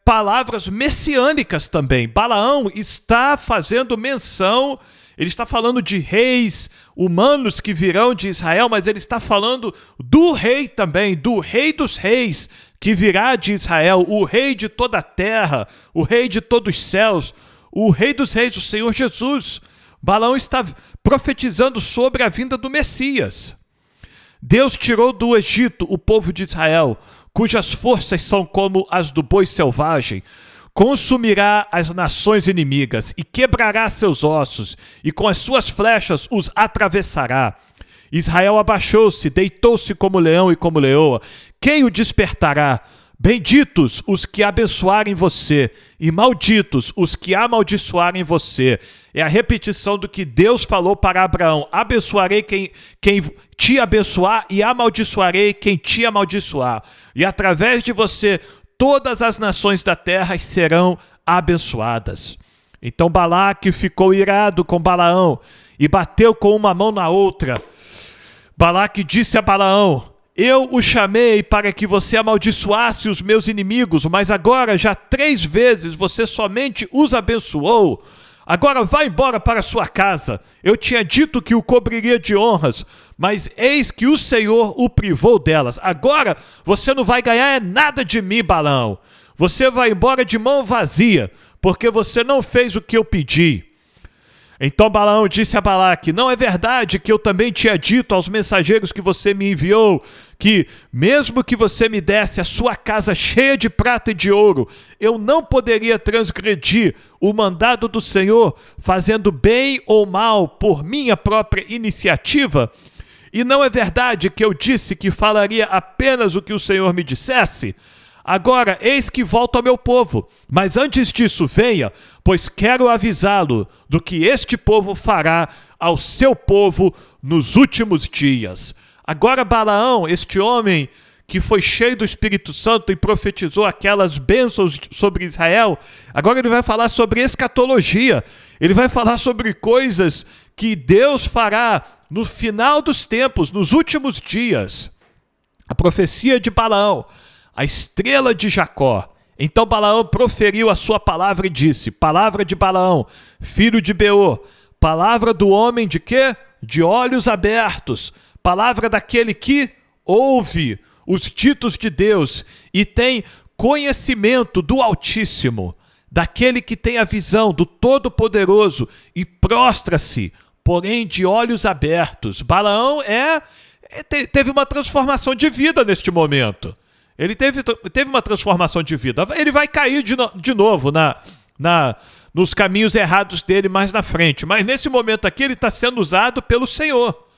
palavras messiânicas também. Balaão está fazendo menção, ele está falando de reis humanos que virão de Israel, mas ele está falando do rei também, do rei dos reis que virá de Israel, o rei de toda a terra, o rei de todos os céus, o rei dos reis, o Senhor Jesus. Balaão está profetizando sobre a vinda do Messias. Deus tirou do Egito o povo de Israel, cujas forças são como as do boi selvagem. Consumirá as nações inimigas e quebrará seus ossos, e com as suas flechas os atravessará. Israel abaixou-se, deitou-se como leão e como leoa. Quem o despertará? Benditos os que abençoarem você, e malditos os que amaldiçoarem você. É a repetição do que Deus falou para Abraão: abençoarei quem te abençoar e amaldiçoarei quem te amaldiçoar. E através de você, todas as nações da terra serão abençoadas. Então Balaque ficou irado com Balaão e bateu com uma mão na outra. Balaque disse a Balaão: eu o chamei para que você amaldiçoasse os meus inimigos, mas agora já 3 vezes você somente os abençoou. Agora vá embora para sua casa. Eu tinha dito que o cobriria de honras, mas eis que o Senhor o privou delas. Agora você não vai ganhar nada de mim, Balaão. Você vai embora de mão vazia, porque você não fez o que eu pedi. Então Balaão disse a Balaque: não é verdade que eu também tinha dito aos mensageiros que você me enviou, que mesmo que você me desse a sua casa cheia de prata e de ouro, eu não poderia transgredir o mandado do Senhor, fazendo bem ou mal por minha própria iniciativa? E não é verdade que eu disse que falaria apenas o que o Senhor me dissesse? Agora, eis que volto ao meu povo, mas antes disso venha, pois quero avisá-lo do que este povo fará ao seu povo nos últimos dias. Agora Balaão, este homem que foi cheio do Espírito Santo e profetizou aquelas bênçãos sobre Israel, agora ele vai falar sobre escatologia, ele vai falar sobre coisas que Deus fará no final dos tempos, nos últimos dias. A profecia de Balaão, a estrela de Jacó. Então Balaão proferiu a sua palavra e disse: palavra de Balaão, filho de Beor, palavra do homem de quê? De olhos abertos, palavra daquele que ouve os ditos de Deus e tem conhecimento do Altíssimo, daquele que tem a visão do Todo-Poderoso e prostra-se, porém de olhos abertos. Balaão teve uma transformação de vida neste momento. Ele teve uma transformação de vida. Ele vai cair de novo nos caminhos errados dele mais na frente. Mas nesse momento aqui ele está sendo usado pelo Senhor.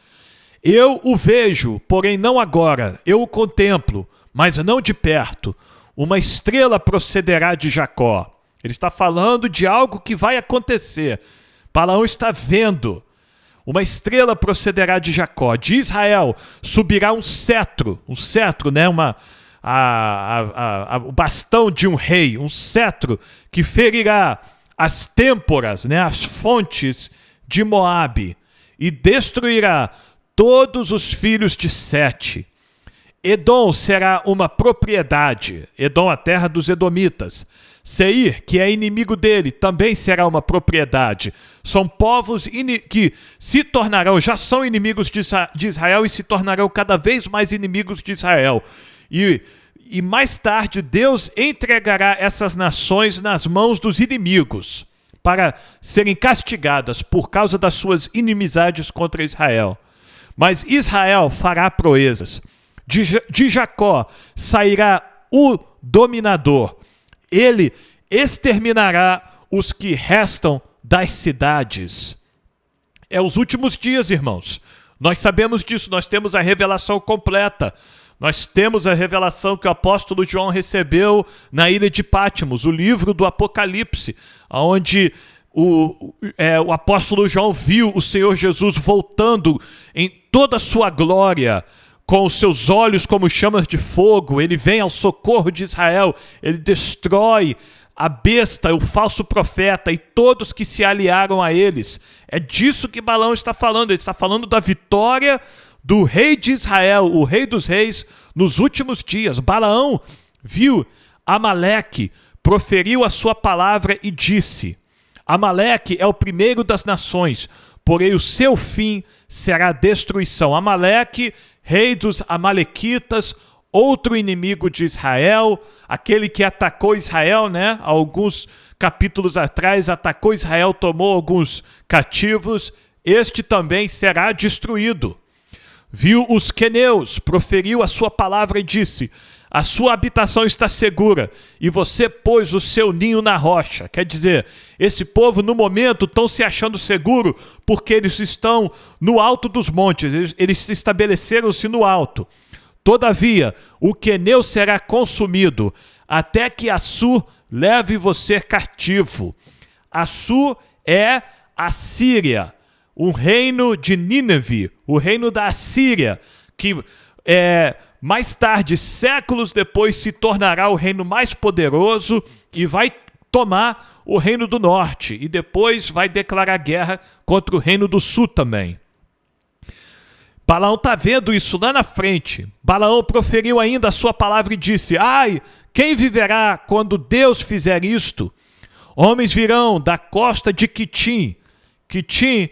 Eu o vejo, porém não agora. Eu o contemplo, mas não de perto. Uma estrela procederá de Jacó. Ele está falando de algo que vai acontecer. Balaão está vendo. Uma estrela procederá de Jacó. De Israel subirá um cetro, né? O bastão de um rei, um cetro que ferirá as têmporas, né? As fontes de Moabe, e destruirá todos os filhos de Sete. Edom será uma propriedade. Edom, a terra dos edomitas. Seir, que é inimigo dele, também será uma propriedade. São povos que se tornarão, já são inimigos de Israel e se tornarão cada vez mais inimigos de Israel. E mais tarde Deus entregará essas nações nas mãos dos inimigos para serem castigadas por causa das suas inimizades contra Israel. Mas Israel fará proezas. De Jacó sairá o dominador. Ele exterminará os que restam das cidades. É os últimos dias, irmãos. Nós sabemos disso, nós temos a revelação completa. Nós temos a revelação que o apóstolo João recebeu na ilha de Patmos, o livro do Apocalipse, onde o apóstolo João viu o Senhor Jesus voltando em toda a sua glória, com os seus olhos como chamas de fogo. Ele vem ao socorro de Israel, ele destrói a besta, o falso profeta e todos que se aliaram a eles. É disso que Balaão está falando. Ele está falando da vitória do rei de Israel, o rei dos reis, nos últimos dias. Balaão viu Amaleque, proferiu a sua palavra e disse: Amaleque é o primeiro das nações, porém o seu fim será destruição. Amaleque, rei dos amalequitas, outro inimigo de Israel, aquele que atacou Israel, né? Alguns capítulos atrás atacou Israel, tomou alguns cativos. Este também será destruído. Viu os queneus, proferiu a sua palavra e disse: a sua habitação está segura, e você pôs o seu ninho na rocha. Quer dizer, esse povo no momento estão se achando seguro porque eles estão no alto dos montes, eles se estabeleceram-se no alto. Todavia, o queneu será consumido, até que Assur leve você cativo. Assur é a Síria, um reino de Nínive, o reino da Assíria, que mais tarde, séculos depois, se tornará o reino mais poderoso e vai tomar o reino do norte. E depois vai declarar guerra contra o reino do sul também. Balaão está vendo isso lá na frente. Balaão proferiu ainda a sua palavra e disse: ai, quem viverá quando Deus fizer isto? Homens virão da costa de Quitim. Quitim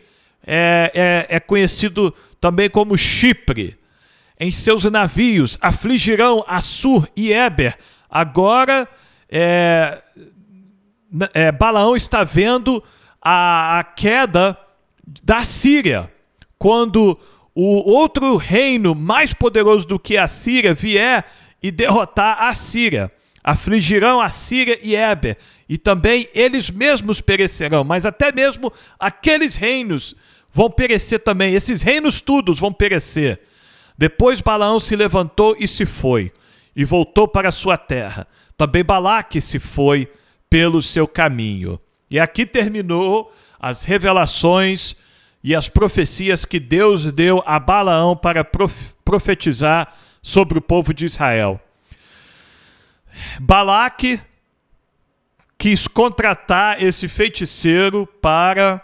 é conhecido também como Chipre. Em seus navios afligirão Assur e Éber. Agora, Balaão está vendo a queda da Síria. Quando o outro reino mais poderoso do que a Síria vier e derrotar a Síria. Afligirão a Síria e Éber. E também eles mesmos perecerão. Mas até mesmo aqueles reinos vão perecer também. Esses reinos todos vão perecer. Depois Balaão se levantou e se foi, e voltou para a sua terra. Também Balaque se foi pelo seu caminho. E aqui terminou as revelações e as profecias que Deus deu a Balaão para profetizar sobre o povo de Israel. Balaque quis contratar esse feiticeiro para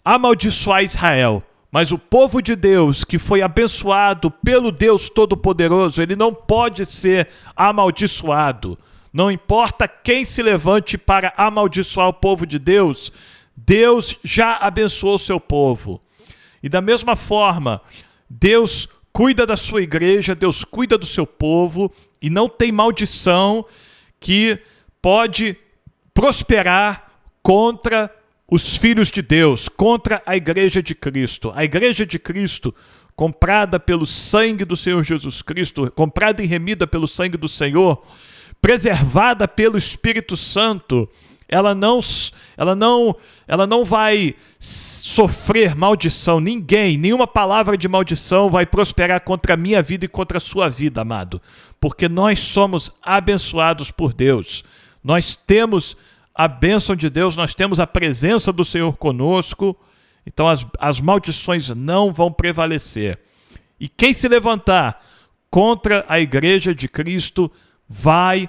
amaldiçoar Israel. Mas o povo de Deus, que foi abençoado pelo Deus Todo-Poderoso, ele não pode ser amaldiçoado. Não importa quem se levante para amaldiçoar o povo de Deus, Deus já abençoou o seu povo. E da mesma forma, Deus cuida da sua igreja, Deus cuida do seu povo, e não tem maldição que pode prosperar contra os filhos de Deus, contra a igreja de Cristo. A igreja de Cristo, comprada pelo sangue do Senhor Jesus Cristo, comprada e remida pelo sangue do Senhor, preservada pelo Espírito Santo, ela não vai sofrer maldição. Nenhuma palavra de maldição vai prosperar contra a minha vida e contra a sua vida, amado. Porque nós somos abençoados por Deus. Nós temos a bênção de Deus, nós temos a presença do Senhor conosco. Então as maldições não vão prevalecer. E quem se levantar contra a igreja de Cristo vai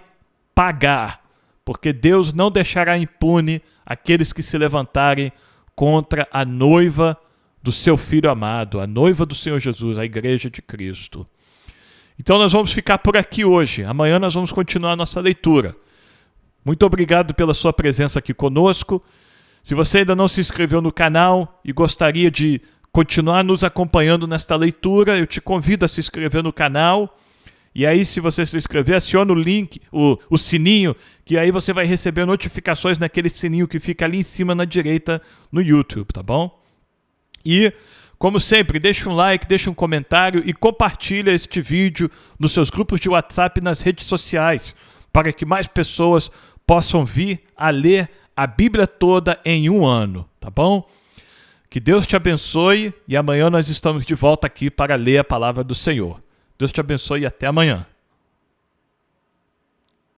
pagar. Porque Deus não deixará impune aqueles que se levantarem contra a noiva do seu Filho amado, a noiva do Senhor Jesus, a igreja de Cristo. Então nós vamos ficar por aqui hoje. Amanhã nós vamos continuar a nossa leitura. Muito obrigado pela sua presença aqui conosco. Se você ainda não se inscreveu no canal e gostaria de continuar nos acompanhando nesta leitura, eu te convido a se inscrever no canal. E aí, se você se inscrever, aciona o link, o sininho, que aí você vai receber notificações naquele sininho que fica ali em cima na direita no YouTube, tá bom? E, como sempre, deixa um like, deixa um comentário e compartilha este vídeo nos seus grupos de WhatsApp e nas redes sociais, para que mais pessoas possam vir a ler a Bíblia toda em um ano, tá bom? Que Deus te abençoe e amanhã nós estamos de volta aqui para ler a palavra do Senhor. Deus te abençoe e até amanhã.